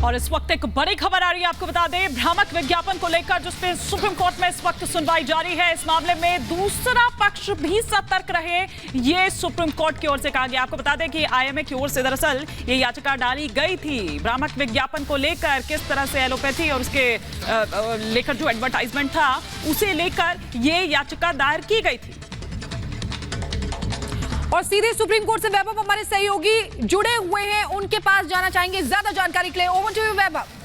और इस वक्त एक बड़ी खबर आ रही है, आपको बता दें भ्रामक विज्ञापन को लेकर जिसपे सुप्रीम कोर्ट में इस वक्त सुनवाई जारी है। इस मामले में दूसरा पक्ष भी सतर्क रहे, ये सुप्रीम कोर्ट की ओर से कहा गया। आपको बता दें कि आईएमए की ओर से दरअसल ये याचिका डाली गई थी भ्रामक विज्ञापन को लेकर, किस तरह से एलोपैथी और उसके लेकर जो एडवर्टाइजमेंट था उसे लेकर ये याचिका दायर की गई थी। और सीधे सुप्रीम कोर्ट से वैभव हमारे सहयोगी जुड़े हुए हैं, उनके पास जाना चाहेंगे ज्यादा जानकारी के लिए। ओवर टू यू वैभव।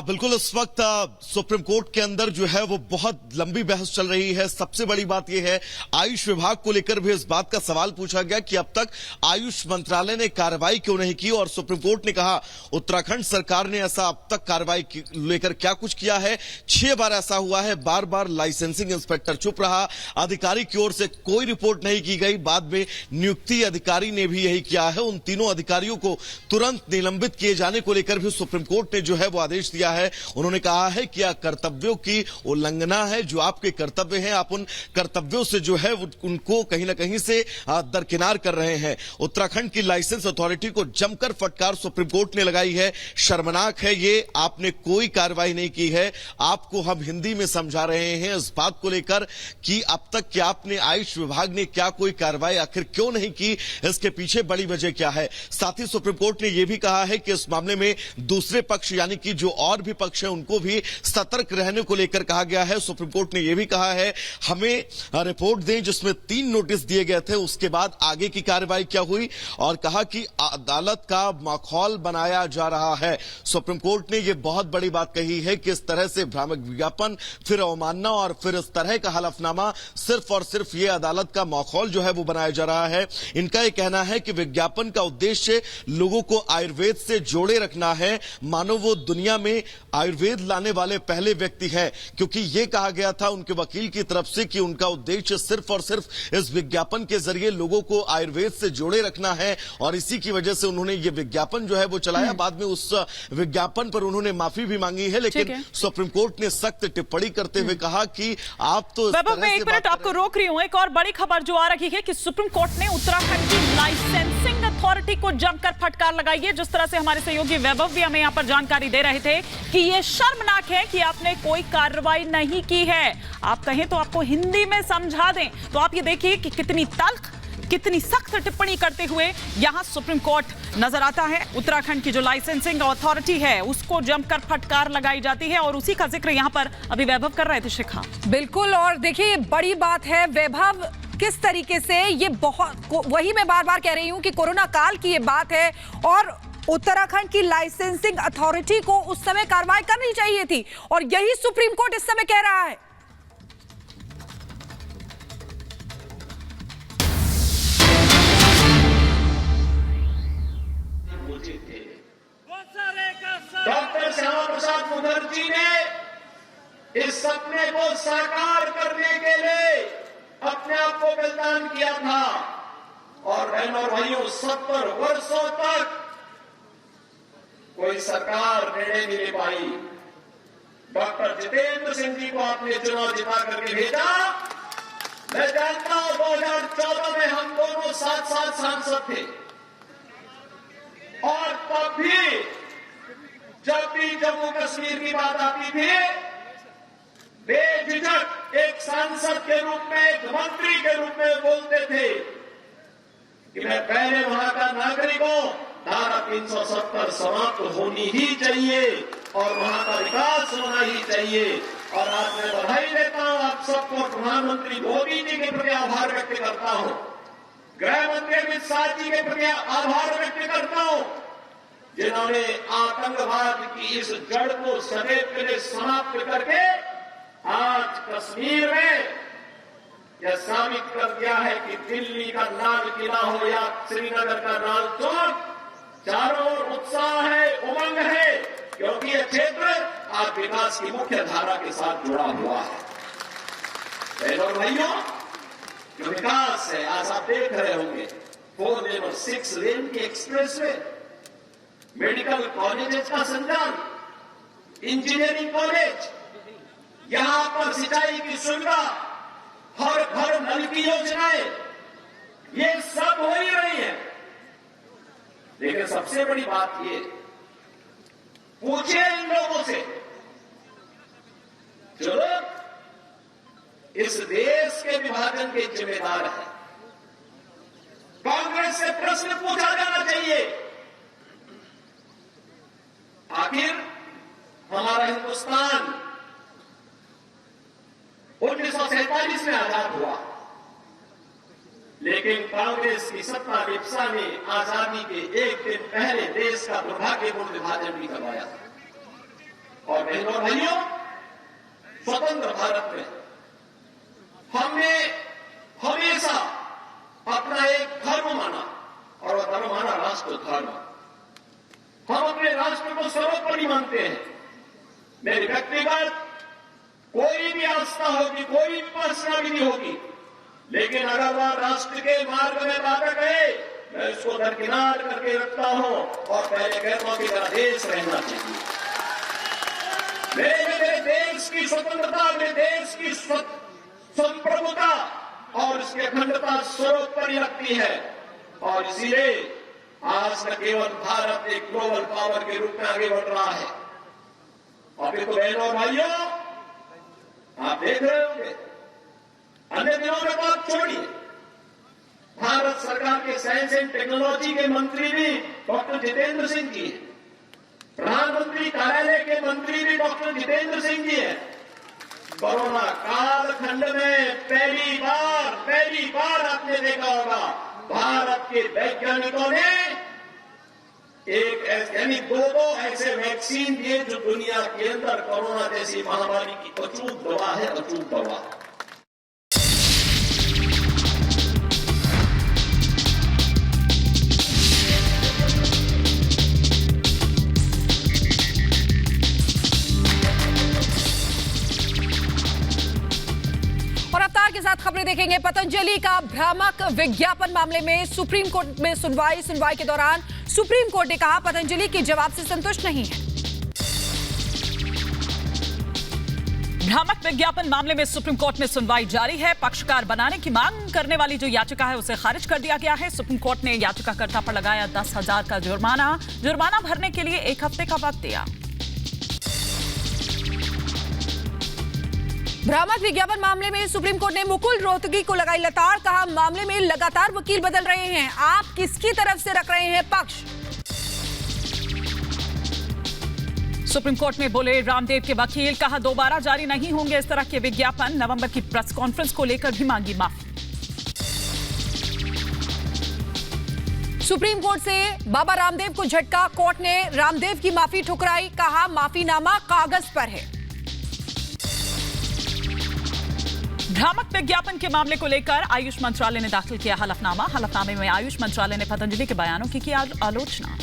बिल्कुल, इस वक्त सुप्रीम कोर्ट के अंदर जो है वो बहुत लंबी बहस चल रही है। सबसे बड़ी बात यह है, आयुष विभाग को लेकर भी इस बात का सवाल पूछा गया कि अब तक आयुष मंत्रालय ने कार्रवाई क्यों नहीं की, और सुप्रीम कोर्ट ने कहा उत्तराखंड सरकार ने ऐसा अब तक कार्रवाई लेकर क्या कुछ किया है। 6 बार ऐसा हुआ है, बार बार लाइसेंसिंग इंस्पेक्टर चुप रहा, अधिकारी की ओर से कोई रिपोर्ट नहीं की गई। बाद में नियुक्ति अधिकारी ने भी यही किया है। उन तीनों अधिकारियों को तुरंत निलंबित किए जाने को लेकर भी सुप्रीम कोर्ट ने जो है वो आदेश दिया है। उन्होंने कहा है कि यह कर्तव्यों की उल्लंघना है, जो आपके कर्तव्य हैं आप उन कर्तव्यों से जो है उनको कहीं ना कहीं से दरकिनार कर रहे हैं। उत्तराखंड की लाइसेंस अथॉरिटी को जमकर फटकार सुप्रीम कोर्ट ने लगाई है। शर्मनाक है ये, आपने कोई कार्रवाई नहीं की है। आपको हम हिंदी में समझा रहे हैं इस बात को लेकर कि अब तक क्या आपने आयुष विभाग ने क्या कोई कार्रवाई आखिर क्यों नहीं की, इसके पीछे बड़ी वजह क्या है। साथ ही सुप्रीम कोर्ट ने यह भी कहा है कि इस मामले में दूसरे पक्ष यानी कि जो और भी पक्ष है उनको भी सतर्क रहने को लेकर कहा गया है। सुप्रीम कोर्ट ने यह भी कहा है हमें रिपोर्ट दें जिसमें 3 नोटिस दिए गए थे, उसके बाद आगे की कार्रवाई क्या हुई, और कहा कि अदालत का माहौल बनाया जा रहा है। सुप्रीम कोर्ट ने यह बहुत बड़ी बात कही है कि इस तरह से भ्रामक विज्ञापन, फिर अवमानना और फिर इस तरह का हलफनामा, सिर्फ और सिर्फ ये अदालत का माहौल जो है वो बनाया जा रहा है। इनका यह कहना है कि विज्ञापन का उद्देश्य लोगों को आयुर्वेद से जोड़े रखना है, मानो वो दुनिया में आयुर्वेद लाने वाले पहले व्यक्ति हैं, क्योंकि यह कहा गया था उनके वकील की तरफ से कि उनका उद्देश्य सिर्फ और सिर्फ इस विज्ञापन के जरिए लोगों को आयुर्वेद से जोड़े रखना है, और इसी की वजह से उन्होंने ये विज्ञापन जो है वो चलाया। बाद में उस विज्ञापन पर उन्होंने माफी भी मांगी है, लेकिन सुप्रीम कोर्ट ने सख्त टिप्पणी करते हुए कहा कि आप तो मैं 1 मिनट आपको रोक रही हूं। एक और बड़ी खबर जो आ रही है कि सुप्रीम कोर्ट ने उत्तराखंड की लाइसेंसिंग अथॉरिटी को जमकर फटकार लगाई है। जिस तरह से हमारे सहयोगी वैभव भी हमें यहां पर जानकारी दे रहे थे कि यह शर्मनाक है कि आपने कोई कार्रवाई नहीं की है। आप कहें तो आपको हिंदी में समझा दें, तो आप ये देखिए कि कितनी तल्ख, कितनी सख्त टिप्पणी करते हुए यहां सुप्रीम कोर्ट नजर आता है। उत्तराखंड की जो लाइसेंसिंग अथॉरिटी है उसको जमकर फटकार लगाई जाती है, और उसी का जिक्र यहां पर अभी वैभव कर रहे थे। शिखा बिल्कुल, और देखिए बड़ी बात है वैभव, किस तरीके से ये बहुत, वही मैं बार बार कह रही हूं कि कोरोना काल की ये बात है, और उत्तराखंड की लाइसेंसिंग अथॉरिटी को उस समय कार्रवाई करनी चाहिए थी, और यही सुप्रीम कोर्ट इस समय कह रहा है। डॉक्टर श्यामा प्रसाद मुखर्जी ने इस सपने को साकार करने के लिए अपने आप को बलिदान किया था, और बहनों और भाइयों 70 वर्षों तक कोई सरकार निर्णय नहीं ले पाई। डॉक्टर जितेंद्र सिंह जी को आपने चुनाव जिता करके भेजा। मैं जानता हूं 2014 में हम दोनों साथ सांसद थे, और तब भी जब भी जम्मू कश्मीर की बात आती थी, बेझिझक एक सांसद के रूप में, एक मंत्री के रूप में बोलते थे कि मैं पहले वहां का नागरिक हूं, धारा 370 समाप्त होनी ही चाहिए और वहां का विकास होना ही चाहिए। और आज मैं बधाई देता हूं आप सबको, प्रधानमंत्री मोदी जी के प्रति आभार व्यक्त करता हूं, गृह मंत्री अमित शाह जी के प्रति आभार व्यक्त करता हूं, जिन्होंने आतंकवाद की इस जड़ को सदैव के लिए समाप्त करके आज कश्मीर में यह साबित कर दिया है कि दिल्ली का लाल किला हो या श्रीनगर का लाल चौक, चारों ओर उत्साह है, उमंग है, क्योंकि यह क्षेत्र आज विकास की मुख्य धारा के साथ जुड़ा हुआ है। बहनों और भाइयों, जो विकास है आज आप देख रहे होंगे, 4 लेन और 6 लेन की एक्सप्रेस वे, मेडिकल कॉलेजेस का संचालन, इंजीनियरिंग कॉलेज, यहां पर सिंचाई की सुविधा, हर घर नल की योजनाएं, ये सब हो ही रही है। सबसे बड़ी बात ये, पूछे इन लोगों से जो इस देश के विभाजन के जिम्मेदार हैं। कांग्रेस से प्रश्न पूछा जाना चाहिए, आखिर हमारा हिंदुस्तान 1947 में आजाद हुआ, लेकिन कांग्रेस की सत्ता विपसा ने आजादी के एक दिन पहले देश का दुर्भाग्यपूर्ण विभाजन भी करवाया। और बहनों और भाइयों, स्वतंत्र भारत में हमने हमेशा अपना एक धर्म माना, और वह धर्म माना राष्ट्र धर्म। हम अपने राष्ट्र को सर्वोपरि मानते हैं। मेरी व्यक्तिगत कोई भी आस्था होगी, कोई भी पर्सनालिटी होगी, लेकिन अगर वह राष्ट्र के मार्ग में बाधक है, मैं उसको दरकिनार करके रखता हूं और पहले कहता हूं कि मेरा देश रहना चाहिए। मेरे देश की स्वतंत्रता, मेरे देश की संप्रभुता और इसकी अखंडता सर्वोपरि रखती है। और इसीलिए आज न केवल भारत एक ग्लोबल पावर के रूप में आगे बढ़ रहा है। और फिर तो बहनों और भाइयों, आप देख रहे होंगे, अन्य दिनों में बात छोड़िए, भारत सरकार के साइंस एंड टेक्नोलॉजी के मंत्री भी डॉक्टर जितेंद्र सिंह जी हैं। प्रधानमंत्री कार्यालय के मंत्री भी डॉक्टर जितेंद्र सिंह जी हैं। कोरोना कालखंड में पहली बार आपने देखा होगा, भारत के वैज्ञानिकों ने यानी दो ऐसे वैक्सीन दिए जो दुनिया के अंदर कोरोना जैसी महामारी की अचूक दवा है, अचूक दवा। और अवतार के साथ खबरें देखेंगे। पतंजलि का भ्रामक विज्ञापन मामले में सुप्रीम कोर्ट में सुनवाई के दौरान सुप्रीम कोर्ट ने कहा पतंजलि के जवाब से संतुष्ट नहीं है। भ्रामक विज्ञापन मामले में सुप्रीम कोर्ट में सुनवाई जारी है। पक्षकार बनाने की मांग करने वाली जो याचिका है उसे खारिज कर दिया गया है। सुप्रीम कोर्ट ने याचिकाकर्ता पर लगाया 10,000 का जुर्माना भरने के लिए 1 हफ्ते का वक्त दिया। भ्रामक विज्ञापन मामले में सुप्रीम कोर्ट ने मुकुल रोहतगी को लगाई लताड़, कहा मामले में लगातार वकील बदल रहे हैं, आप किसकी तरफ से रख रहे हैं पक्ष। सुप्रीम कोर्ट में बोले रामदेव के वकील, कहा दोबारा जारी नहीं होंगे इस तरह के विज्ञापन। नवंबर की प्रेस कॉन्फ्रेंस को लेकर भी मांगी माफी। सुप्रीम कोर्ट से बाबा रामदेव को झटका, कोर्ट ने रामदेव की माफी ठुकराई, कहा माफीनामा कागज पर है। भ्रामक विज्ञापन के मामले को लेकर आयुष मंत्रालय ने दाखिल किया हलफनामा। हलफनामे में आयुष मंत्रालय ने पतंजलि के बयानों की आलोचना।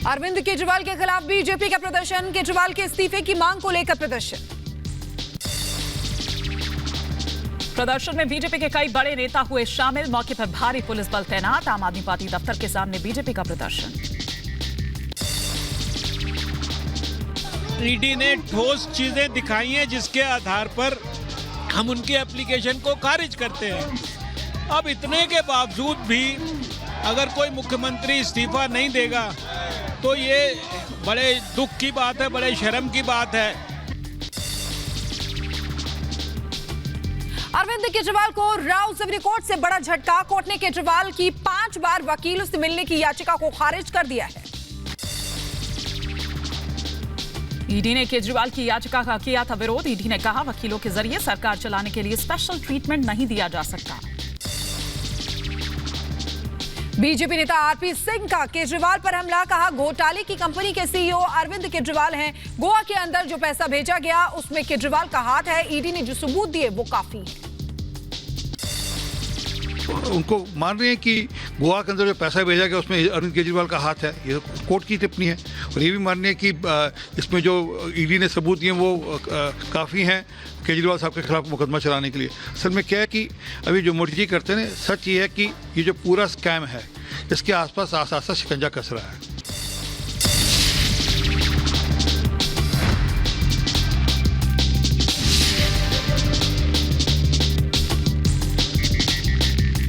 अरविंद केजरीवाल के खिलाफ बीजेपी का प्रदर्शन, केजरीवाल के इस्तीफे की मांग को लेकर प्रदर्शन। प्रदर्शन में बीजेपी के कई बड़े नेता हुए शामिल, मौके पर भारी पुलिस बल तैनात। आम आदमी पार्टी दफ्तर के सामने बीजेपी का प्रदर्शन। ईडी ने ठोस चीजें दिखाई हैं जिसके आधार पर हम उनके एप्लीकेशन को खारिज करते हैं। अब इतने के बावजूद भी अगर कोई मुख्यमंत्री इस्तीफा नहीं देगा तो ये बड़े दुख की बात है, बड़े शर्म की बात है। अरविंद केजरीवाल को राव सुप्रीम कोर्ट से बड़ा झटका, कोर्ट ने केजरीवाल की 5 बार वकीलों से मिलने की याचिका को खारिज कर दिया है। ईडी ने केजरीवाल की याचिका का किया था विरोध। ईडी ने कहा वकीलों के जरिए सरकार चलाने के लिए स्पेशल ट्रीटमेंट नहीं दिया जा सकता। बीजेपी नेता आरपी सिंह का केजरीवाल पर हमला, कहा घोटाले की कंपनी के सीईओ अरविंद केजरीवाल हैं। गोवा के अंदर जो पैसा भेजा गया उसमें केजरीवाल का हाथ है, ईडी ने जो सबूत दिए वो काफी है। उनको मान रहे हैं कि गोवा के अंदर जो पैसा भेजा गया उसमें अरविंद केजरीवाल का हाथ है, ये कोर्ट की टिप्पणी है। और ये भी मान रहे हैं कि इसमें जो ईडी ने सबूत दिए वो काफ़ी हैं केजरीवाल साहब के खिलाफ मुकदमा चलाने के लिए। असल में क्या है कि अभी जो मोदी जी करते हैं, सच ये है कि ये जो पूरा स्कैम है इसके आसपास आसा शिकंजा कस रहा है।